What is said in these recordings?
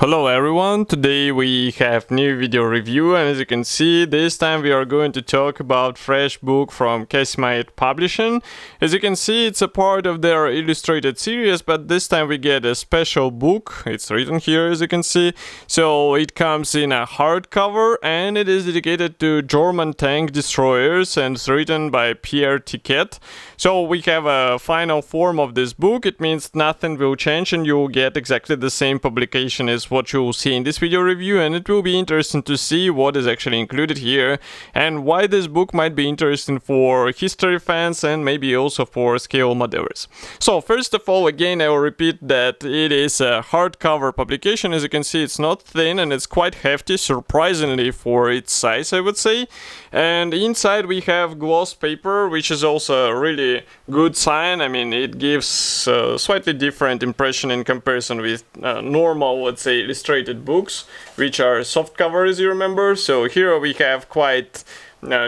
Hello everyone, today we have new video review, and as you can see, this time we are going to talk about fresh book from Casemate Publishing. As you can see, it's a part of their illustrated series, but this time we get a special book. It's written here, as you can see. So it comes in a hardcover and it is dedicated to German tank destroyers and it's written by Pierre Tiquet. So we have a final form of this book. It means nothing will change and you'll get exactly the same publication as what you'll see in this video review, and it will be interesting to see what is actually included here and why this book might be interesting for history fans and maybe also for scale modelers. So first of all, again, I will repeat that it is a hardcover publication. As you can see, it's not thin and it's quite hefty, surprisingly for its size, I would say. And inside we have gloss paper, which is also a really good sign. I mean, it gives a slightly different impression in comparison with normal, let's say, illustrated books, which are soft cover, as you remember. So here we have quite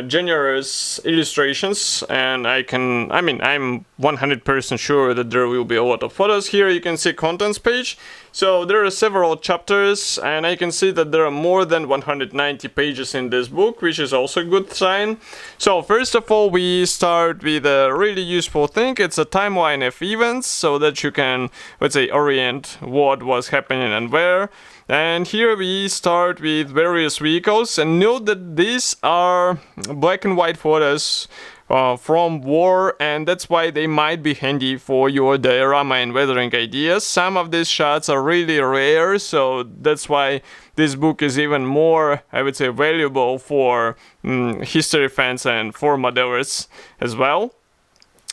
generous illustrations, and I'm 100% sure that there will be a lot of photos. Here you can see contents page. So there are several chapters, and I can see that there are more than 190 pages in this book, which is also a good sign. So first of all, we start with a really useful thing. It's a timeline of events, so that you can, let's say, orient what was happening and where. And here we start with various vehicles, and note that these are black and white photos from war, and that's why they might be handy for your diorama and weathering ideas. Some of these shots are really rare, so that's why this book is even more, I would say, valuable for history fans and for modelers as well.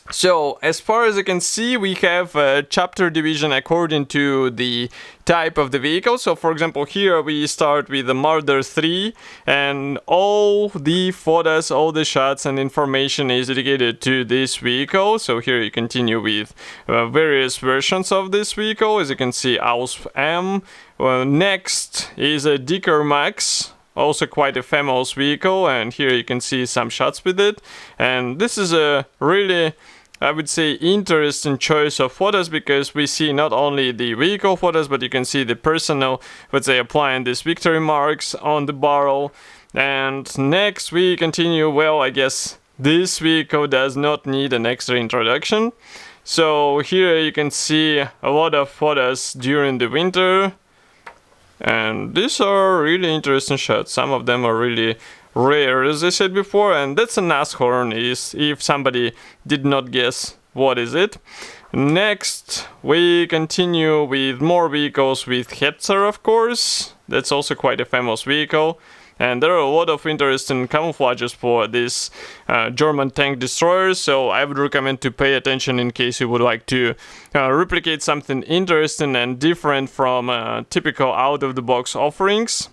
So, as far as you can see, we have a chapter division according to the type of the vehicle. So, for example, here we start with the Marder 3, and all the photos, all the shots and information is dedicated to this vehicle. So here you continue with various versions of this vehicle. As you can see, Ausf M. Next is a Dicker Max. Also quite a famous vehicle, and here you can see some shots with it. And this is a really, I would say, interesting choice of photos, because we see not only the vehicle photos, but you can see the personnel, let's say, applying these victory marks on the barrel. And next we continue, well, I guess this vehicle does not need an extra introduction. So here you can see a lot of photos during the winter. And these are really interesting shots. Some of them are really rare, as I said before, and that's a Nashorn, is if somebody did not guess what is it. Next, we continue with more vehicles with Hetzer, of course. That's also quite a famous vehicle. And there are a lot of interesting camouflages for this German tank destroyers, so I would recommend to pay attention in case you would like to replicate something interesting and different from typical out-of-the-box offerings.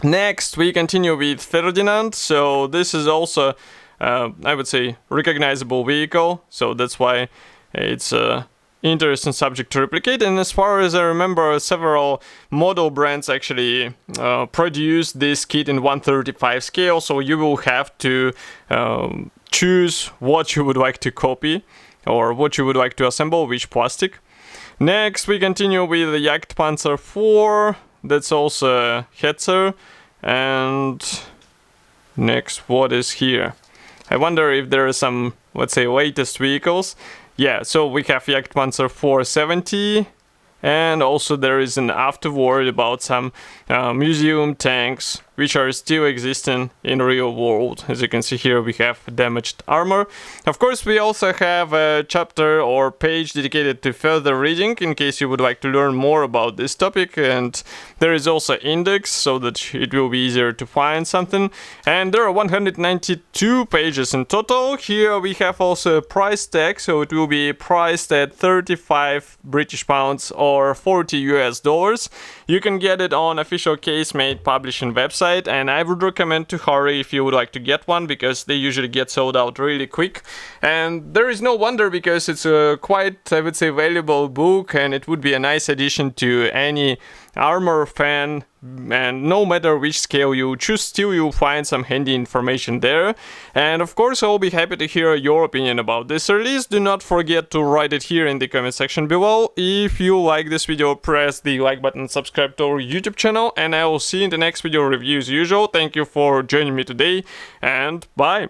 Next, we continue with Ferdinand. So this is also, I would say, recognizable vehicle, so that's why it's a interesting subject to replicate. And as far as I remember, several model brands actually produce this kit in 1/35 scale, so you will have to choose what you would like to copy or what you would like to assemble, which plastic. Next, we continue with the Panzer IV. That's also Hetzer. And next, what is here? I wonder if there are some, let's say, latest vehicles. Yeah, so we have Panzer 470, and also there is an afterword about some museum tanks which are still existing in real world. As you can see here, we have damaged armor. Of course, we also have a chapter or page dedicated to further reading in case you would like to learn more about this topic, and there is also index so that it will be easier to find something. And there are 192 pages in total. Here we have also a price tag, so it will be priced at 35 British pounds or $40 US. You can get it on official Casemate Publishing website, and I would recommend to hurry if you would like to get one, because they usually get sold out really quick. And there is no wonder, because it's a quite, I would say, valuable book, and it would be a nice addition to any armor fan and no matter which scale you choose, still you'll find some handy information there. And of course, I'll be happy to hear your opinion about this release. Do not forget to write it here in the comment section below. If you like this video, press the like button, subscribe to our YouTube channel, and I will see you in the next video review as usual. Thank you for joining me today, and bye!